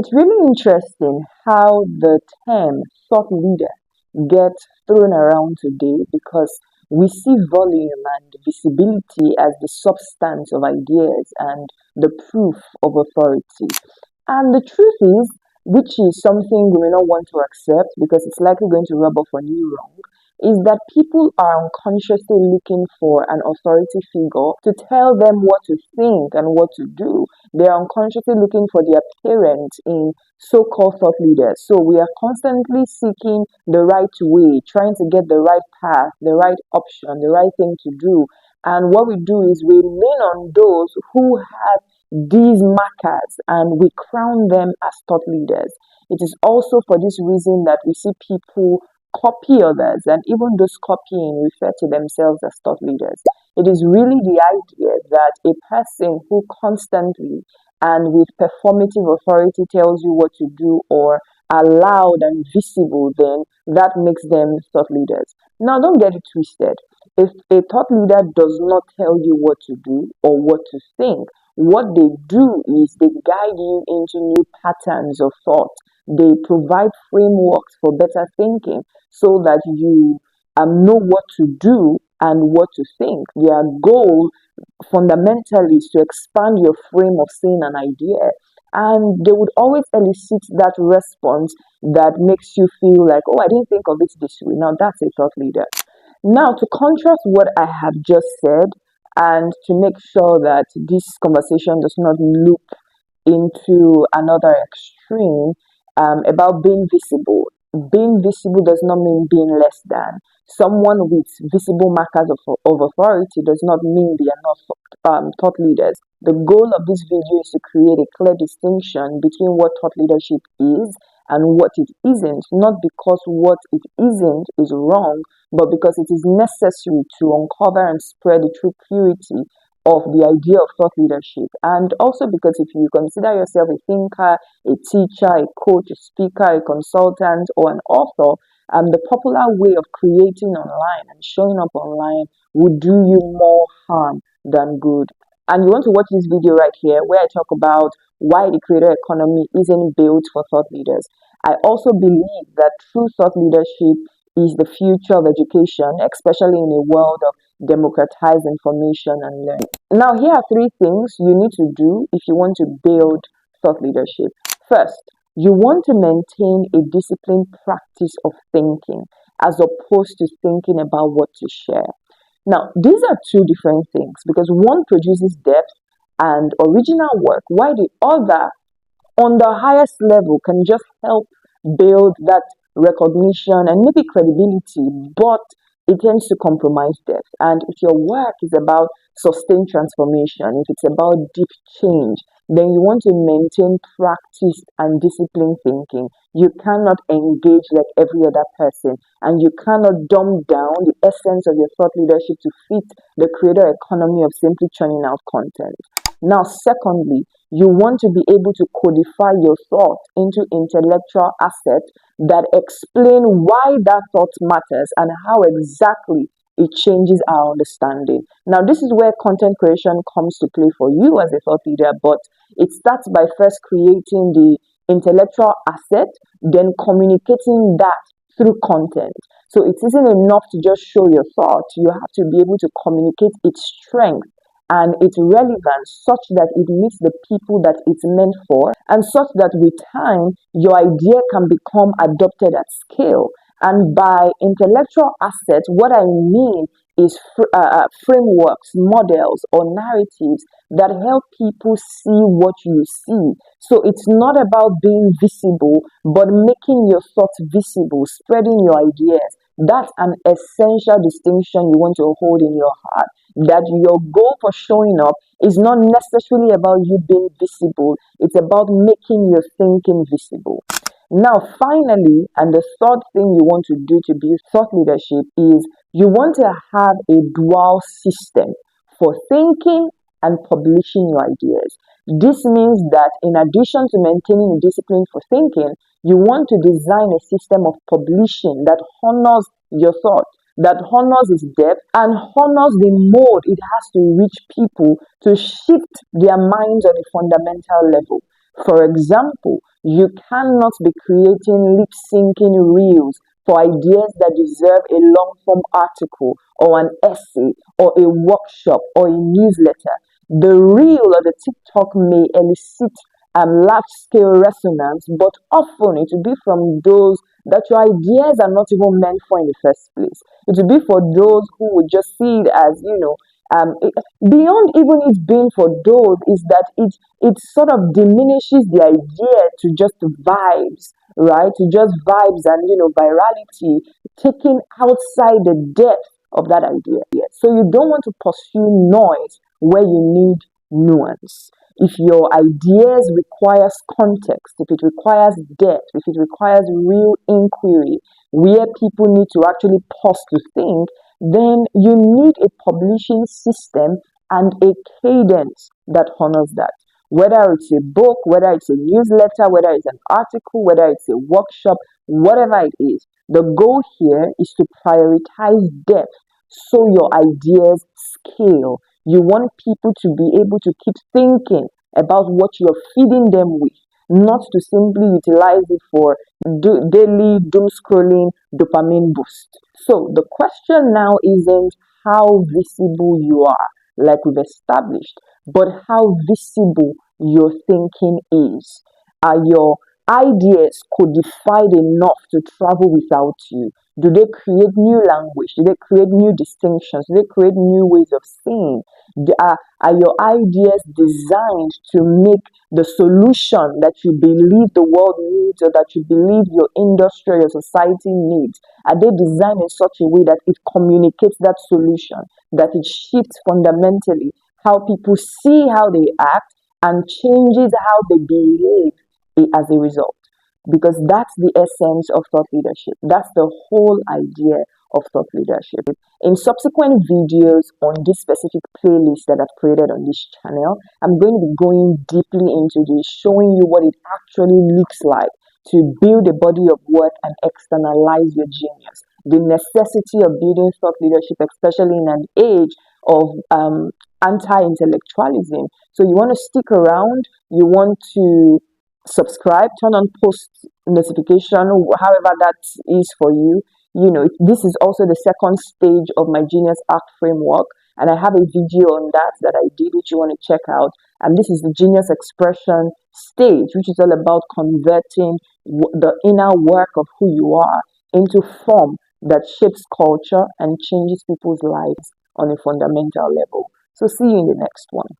It's really interesting how the term thought leader gets thrown around today because we see volume and visibility as the substance of ideas and the proof of authority. And the truth is, which is something we may not want to accept because it's likely going to rub off on you wrong, is that people are unconsciously looking for an authority figure to tell them what to think and what to do. They are unconsciously looking for their parents in so-called thought leaders. So we are constantly seeking the right way, trying to get the right path, the right option, the right thing to do. And what we do is we lean on those who have these markers and we crown them as thought leaders. It is also for this reason that we see people copy others, and even those copying refer to themselves as thought leaders. It is really the idea that a person who constantly and with performative authority tells you what to do or are loud and visible, then that makes them thought leaders. Now, don't get it twisted. If a thought leader does not tell you what to do or what to think, what they do is they guide you into new patterns of thought. They provide frameworks for better thinking so that you know what to do and what to think. Their goal fundamentally is to expand your frame of seeing an idea. And they would always elicit that response that makes you feel like, oh, I didn't think of it this way. Now, that's a thought leader. Now, to contrast what I have just said, and to make sure that this conversation does not loop into another extreme about being visible. Being visible does not mean being less than. Someone with visible markers of authority does not mean they are not thought leaders. The goal of this video is to create a clear distinction between what thought leadership is and what it isn't, not because what it isn't is wrong, but because it is necessary to uncover and spread the true purity of the idea of thought leadership. And also because if you consider yourself a thinker, a teacher, a coach, a speaker, a consultant, or an author, the popular way of creating online and showing up online would do you more harm than good. And you want to watch this video right here where I talk about why the creator economy isn't built for thought leaders. I also believe that true thought leadership is the future of education, especially in a world of democratized information and learning. Now, here are three things you need to do if you want to build thought leadership. First, you want to maintain a disciplined practice of thinking as opposed to thinking about what to share. Now, these are two different things because one produces depth and original work, while the other, on the highest level, can just help build that recognition and maybe credibility, but it tends to compromise depth. And if your work is about sustained transformation, if it's about deep change, then you want to maintain practiced and disciplined thinking. You cannot engage like every other person, and you cannot dumb down the essence of your thought leadership to fit the creator economy of simply churning out content. Now, secondly, you want to be able to codify your thought into intellectual assets that explain why that thought matters and how exactly it changes our understanding. Now, this is where content creation comes to play for you as a thought leader, but it starts by first creating the intellectual asset, then communicating that through content. So it isn't enough to just show your thought. You have to be able to communicate its strength and its relevance such that it meets the people that it's meant for, and such that with time, your idea can become adopted at scale. And by intellectual assets, what I mean is frameworks, models, or narratives that help people see what you see. So it's not about being visible, but making your thoughts visible, spreading your ideas. That's an essential distinction you want to hold in your heart. That your goal for showing up is not necessarily about you being visible, it's about making your thinking visible. Now, finally, and the third thing you want to do to build thought leadership is you want to have a dual system for thinking and publishing your ideas. This means that in addition to maintaining a discipline for thinking, you want to design a system of publishing that honors your thought, that honors its depth, and honors the mode it has to reach people to shift their minds on a fundamental level. For example, You cannot be creating lip syncing reels for ideas that deserve a long form article or an essay or a workshop or a newsletter. The reel or the TikTok may elicit large scale resonance, but often it will be from those that your ideas are not even meant for in the first place. It will be for those who would just see it as, beyond even it being for those, is that it sort of diminishes the idea to just vibes, right? To just vibes and, virality, taking outside the depth of that idea. So you don't want to pursue noise where you need nuance. If your ideas requires context, if it requires depth, if it requires real inquiry, where people need to actually pause to think, then you need a publishing system and a cadence that honors that. Whether it's a book, whether it's a newsletter, whether it's an article, whether it's a workshop, whatever it is, the goal here is to prioritize depth so your ideas scale. You want people to be able to keep thinking about what you're feeding them with, not to simply utilize it for daily doom scrolling dopamine boost. So the question now isn't how visible you are, like we've established, but how visible your thinking is. Are your ideas codified enough to travel without you? Do they create new language? Do they create new distinctions? Do they create new ways of seeing? Are your ideas designed to make the solution that you believe the world needs or that you believe your industry or your society needs? Are they designed in such a way that it communicates that solution, that it shifts fundamentally how people see how they act and changes how they behave as a result? Because that's the essence of thought leadership. That's the whole idea of thought leadership. In subsequent videos on this specific playlist that I've created on this channel, I'm going to be going deeply into this, showing you what it actually looks like to build a body of work and externalize your genius. The necessity of building thought leadership, especially in an age of anti-intellectualism. So you want to stick around, you want to subscribe, turn on post notification, however that is for you. This is also the second stage of my Genius Act framework, and I have a video on that I did, which you want to check out. And this is the Genius Expression stage, which is all about converting the inner work of who you are into form that shapes culture and changes people's lives on a fundamental level. So see you in the next one.